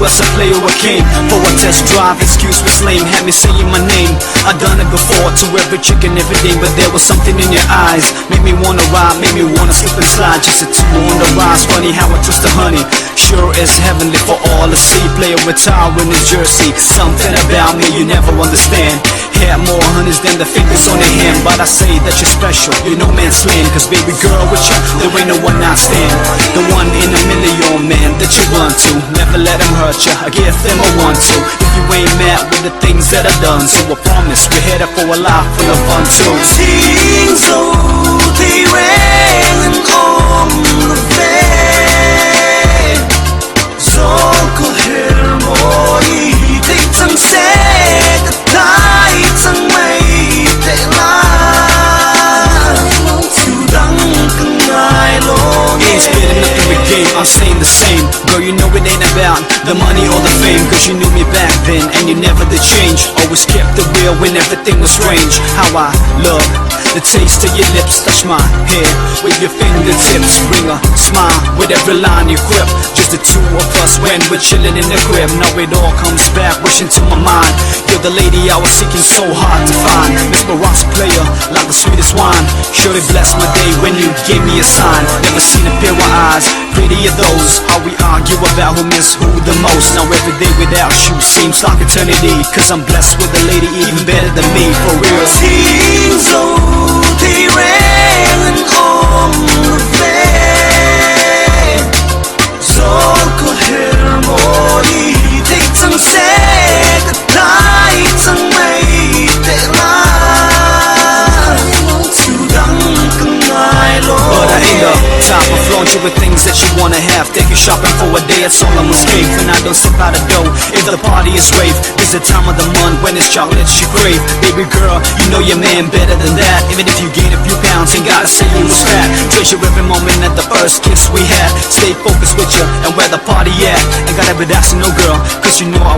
as a player I came for a test drive, excuse me lame, had me saying my name. I done it before to every chick and every day, but there was something in your eyes, made me wanna ride, made me wanna slip and slide. Just a two on the rise, funny how I twist the honey. Sure is heavenly for all to see. Player retire in New Jersey, something about me you never understand. Had more honeys than the fingers on your hand, but I say that you're special, you're no man's land. Cause baby girl with you, there ain't no one I stand. The one in a million, man, that you run to. Never let them hurt you, I give them a want to. If you ain't mad with the things that I've done, so I promise we're headed for a life full of fun too. Sing so they ran on the bed. Zawlkhawher moi they chẳng sẽ đất đai chẳng mây tệ la. Chiều đắng cưng ai lo nghe. Ain't spitting up in the game, I'm staying the same. Girl, you know it ain't about the money or the fame, cause you knew me back then and you never did change. Always kept it real when everything was strange. How I love the taste of your lips, touch my hair with your fingertips, bring a smile with every line you quip. Just the two of us when we're chilling in the crib. Now it all comes back, wishing to my mind. You're the lady I was seeking so hard to find. Miss Barack's player, like the sweetest wine. Surely blessed my day when you gave me a sign. Never seen a pair of eyes pretty are those. How we argue about who miss who the most. Now every day without you seems like eternity, cause I'm blessed with a lady even better than me, for real. Sing so they ran on the bed. Zawlkhawher moi they chẳng sẽ đất đai chẳng mây tệ la. Chiều đắng cưng ai lo. But I ain't the type of flaunt you with things that you wanna have. Take you shopping for a day, that's all I must crave. And I don't step out of dough if the party is rave. It's the time of the month when it's chocolate you crave. Baby girl, you know your man better than that. Even if you gain a few pounds, ain't gotta say you was fat. Treasure every moment at the first kiss we had. Stay focused with you and where the party at. Ain't gotta be asking no girl, cause you know I